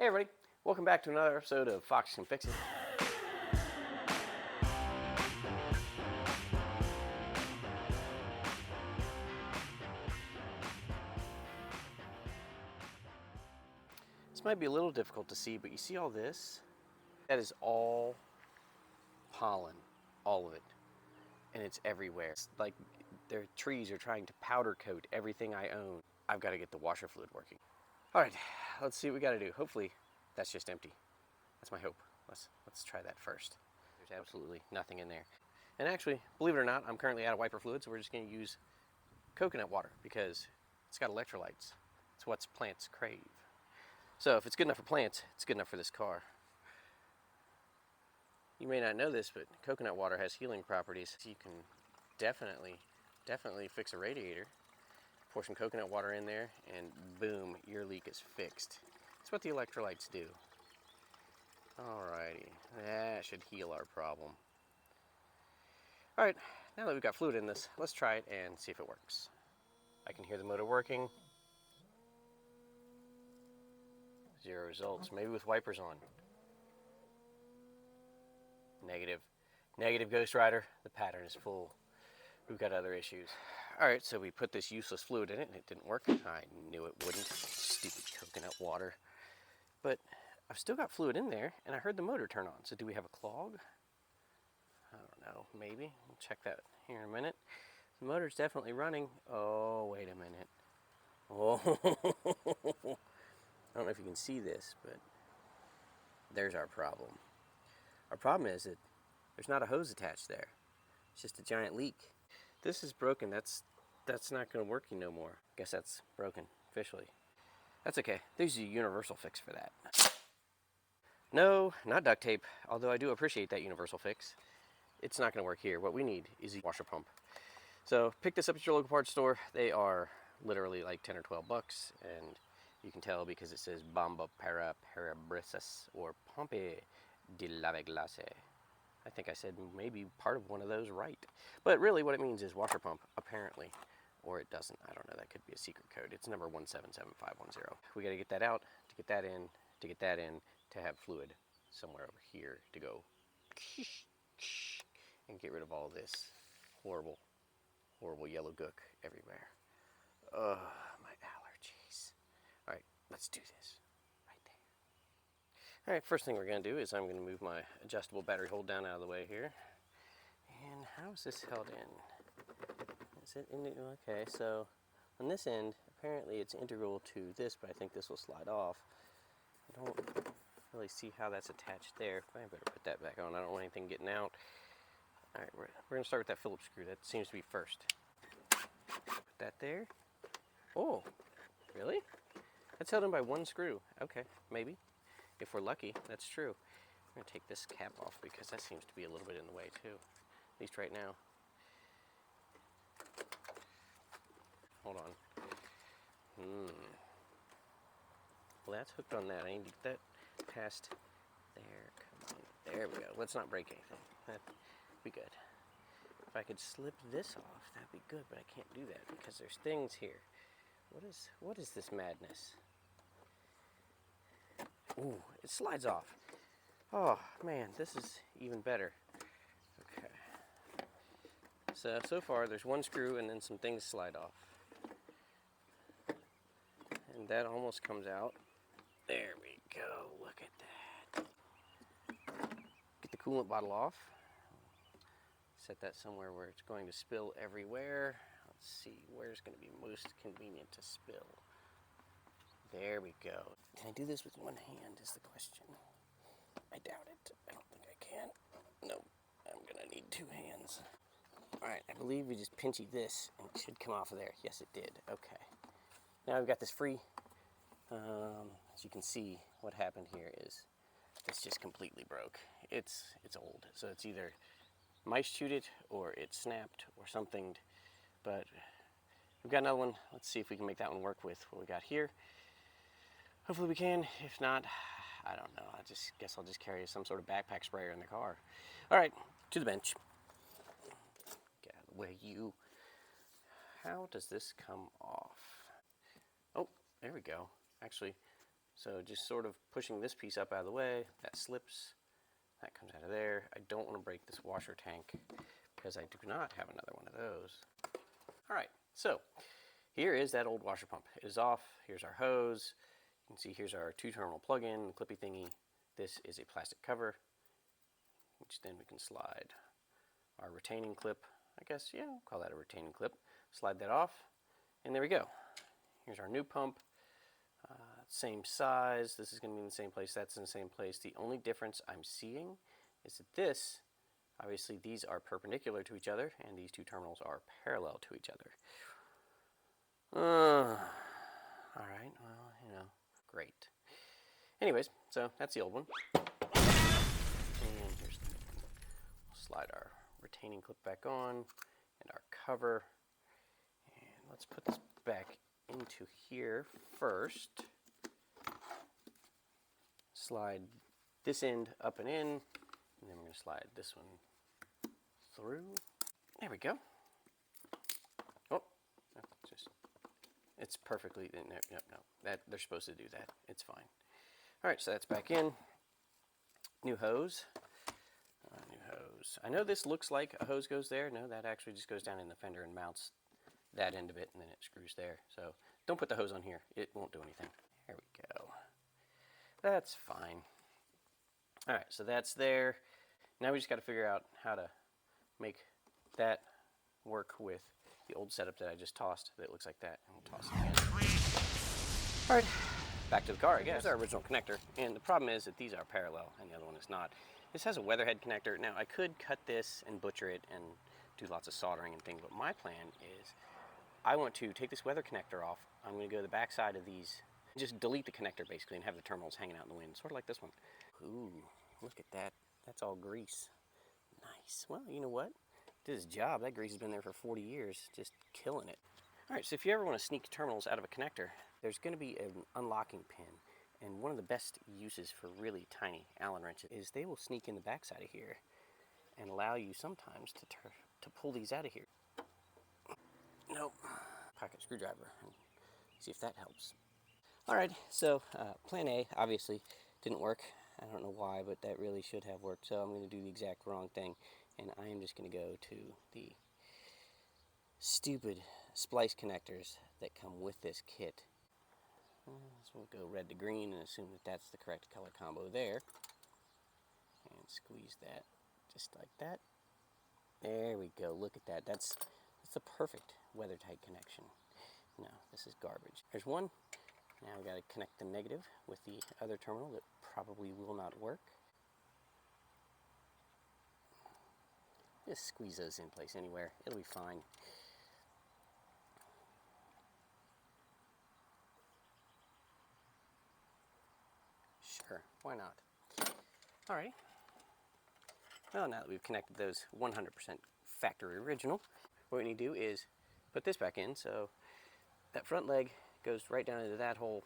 Hey everybody, welcome back to another episode of Fox Can Fix It. This might be a little difficult to see, but you see all this? That is all pollen, all of it. And it's everywhere. It's like their trees are trying to powder coat everything I own. I've got to get the washer fluid working. All right, let's see what we got to do. Hopefully that's just empty. That's my hope. Let's try that first. There's absolutely nothing in there. And actually, believe it or not, I'm currently out of wiper fluid, so we're just going to use coconut water because it's got electrolytes. It's what plants crave. So if it's good enough for plants, it's good enough for this car. You may not know this, but coconut water has healing properties. You can definitely fix a radiator. Pour some coconut water in there and boom, your leak is fixed. That's what the electrolytes do. Alrighty, that should heal our problem. Alright, now that we've got fluid in this, let's try it and see if it works. I can hear the motor working. Zero results, maybe with wipers on. Negative. Negative, Ghost Rider. The pattern is full. We've got other issues. Alright, so we put this useless fluid in it and it didn't work. I knew it wouldn't. Stupid coconut water. But I've still got fluid in there and I heard the motor turn on. So do we have a clog? I don't know, maybe. We'll check that here in a minute. The motor's definitely running. Oh, wait a minute. Oh, I don't know if you can see this, but there's our problem. Our problem is that there's not a hose attached there. It's just a giant leak. This is broken. That's not going to work no more. Guess that's broken officially. That's okay. There's a universal fix for that. No, not duct tape, although I do appreciate that universal fix. It's not going to work here. What we need is a washer pump. So pick this up at your local parts store. They are literally like 10 or 12 bucks, and you can tell because it says Bomba para Parabrisas or Pompe de lave glace. I think I said maybe part of one of those right. But really what it means is washer pump, apparently. Or it doesn't. I don't know. That could be a secret code. It's number 177510. We got to get that out, to get that in, to get that in, to have fluid somewhere over here to go and get rid of all this horrible, horrible yellow gook everywhere. Ugh, my allergies. All right, let's do this. All right, first thing we're going to do is I'm going to move my adjustable battery hold down out of the way here. And how is this held in? Is it in? Okay, so on this end, apparently it's integral to this, but I think this will slide off. I don't really see how that's attached there. I better put that back on. I don't want anything getting out. All right, we're going to start with that Phillips screw. That seems to be first. Put that there. Oh, really? That's held in by one screw. Okay, maybe. If we're lucky, that's true. I'm going to take this cap off because that seems to be a little bit in the way too, at least right now. Hold on. Well, that's hooked on that. I need to get that past there. Come on. There we go. Let's not break anything. That'd be good. If I could slip this off, that'd be good, but I can't do that because there's things here. What is this madness? Ooh, it slides off. Oh man, this is even better. Okay. So far there's one screw and then some things slide off. And that almost comes out. There we go, look at that. Get the coolant bottle off. Set that somewhere where it's going to spill everywhere. Let's see, where's going to be most convenient to spill? There we go. Can I do this with one hand is the question. I doubt it. I don't think I can. Nope. I'm going to need two hands. Alright, I believe we just pinchy this and it should come off of there. Yes, it did. Okay. Now we've got this free. As you can see, what happened here is this just completely broke. It's old. So it's either mice chewed it or it snapped or something. But we've got another one. Let's see if we can make that one work with what we got here. Hopefully we can. If not, I don't know. I just guess I'll just carry some sort of backpack sprayer in the car. All right, to the bench. Get out of the way, you. How does this come off? Oh, there we go. Actually, So just sort of pushing this piece up out of the way, that slips, that comes out of there. I don't want to break this washer tank because I do not have another one of those. All right, so here is that old washer pump. It is off. Here's our hose. You can see here's our 2-terminal plug-in, clippy thingy. This is a plastic cover, which then we can slide our retaining clip. I guess, yeah, we'll call that a retaining clip. Slide that off, and there we go. Here's our new pump. Same size. This is going to be in the same place. That's in the same place. The only difference I'm seeing is that this, obviously these are perpendicular to each other, and these 2 terminals are parallel to each other. All right, well, you know, great. Anyways, so that's the old one. And here's the new one. We'll slide our retaining clip back on and our cover. And let's put this back into here first. Slide this end up and in, and then we're going to slide this one through. There we go. Oh, it's perfectly, no, that they're supposed to do that. It's fine. All right, so that's back in. New hose. New hose. I know this looks like a hose goes there. No, that actually just goes down in the fender and mounts that end of it, and then it screws there. So don't put the hose on here. It won't do anything. There we go. That's fine. All right, so that's there. Now we just got to figure out how to make that work with the old setup that I just tossed that looks like that. And we'll toss it again. All right, back to the car, I guess. Here's our original connector, and the problem is that these are parallel and the other one is not. This has a weatherhead connector. Now, I could cut this and butcher it and do lots of soldering and things, but my plan is I want to take this weather connector off. I'm going to go to the back side of these, just delete the connector basically and have the terminals hanging out in the wind, sort of like this one. Ooh, look at that. That's all grease. Nice. Well, you know what? Did his job. That grease has been there for 40 years, just killing it. All right, so if you ever want to sneak terminals out of a connector, there's going to be an unlocking pin. And one of the best uses for really tiny Allen wrenches is they will sneak in the backside of here and allow you sometimes to pull these out of here. Nope. Pocket screwdriver and see if that helps. All right, so plan A obviously didn't work. I don't know why, but that really should have worked. So I'm going to do the exact wrong thing, and I am just going to go to the stupid splice connectors that come with this kit. So we'll go red to green and assume that that's the correct color combo there. And squeeze that just like that. There we go. Look at that. That's the perfect weather tight connection. No, this is garbage. There's one. Now we got to connect the negative with the other terminal that probably will not work. Just squeeze those in place anywhere. It'll be fine. Sure, why not? All right. Well, now that we've connected those 100% factory original, what we need to do is put this back in. So that front leg goes right down into that hole,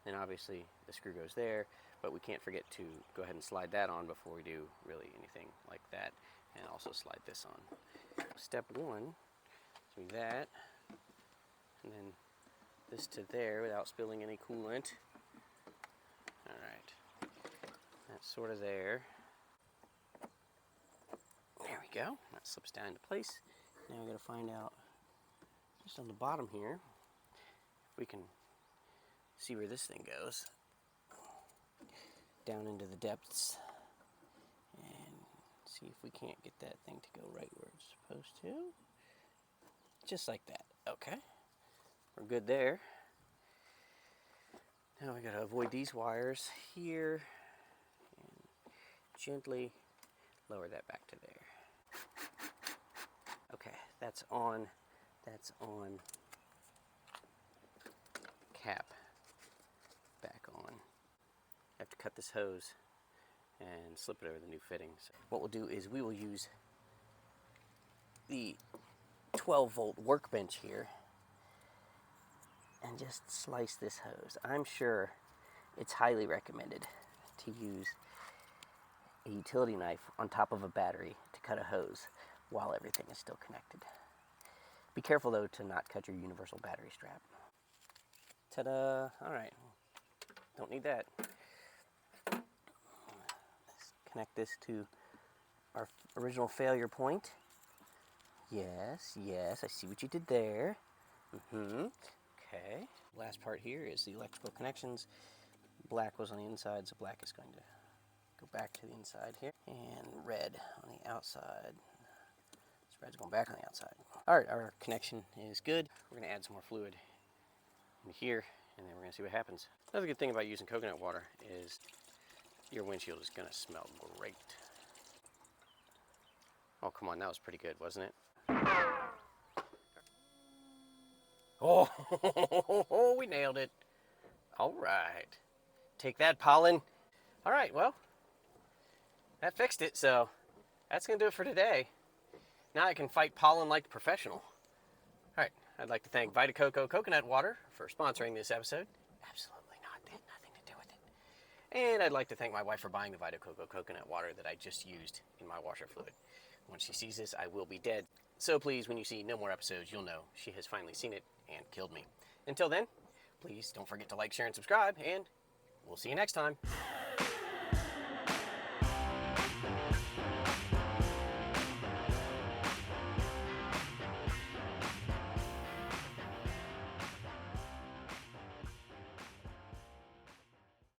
and obviously the screw goes there, but we can't forget to go ahead and slide that on before we do really anything like that, and also slide this on. Step one, do that, and then this to there without spilling any coolant. All right, that's sort of there. There we go, that slips down into place. Now we got to find out just on the bottom here we can see where this thing goes. Down into the depths and see if we can't get that thing to go right where it's supposed to. Just like that. Okay, we're good there. Now we gotta avoid these wires here and gently lower that back to there. Okay, that's on. That's on. Cap back on. I have to cut this hose and slip it over the new fitting. So what we'll do is we will use the 12-volt workbench here and just slice this hose. I'm sure it's highly recommended to use a utility knife on top of a battery to cut a hose while everything is still connected. Be careful though to not cut your universal battery strap. Ta-da! All right, don't need that. Let's connect this to our original failure point. Yes, yes, I see what you did there. Okay. Last part here is the electrical connections. Black was on the inside, so black is going to go back to the inside here. And red on the outside. This red's going back on the outside. All right, our connection is good. We're going to add some more fluid in here, and then we're going to see what happens. Another good thing about using coconut water is your windshield is going to smell great. Oh, come on, that was pretty good, wasn't it? Oh, we nailed it. All right. Take that, pollen. All right, well, that fixed it, so that's going to do it for today. Now I can fight pollen like a professional. All right, I'd like to thank Vita Coco Coconut Water for sponsoring this episode. Absolutely not, they had nothing to do with it. And I'd like to thank my wife for buying the Vita Coco Coconut Water that I just used in my washer fluid. Once she sees this, I will be dead. So please, when you see no more episodes, you'll know she has finally seen it and killed me. Until then, please don't forget to like, share, and subscribe, and we'll see you next time.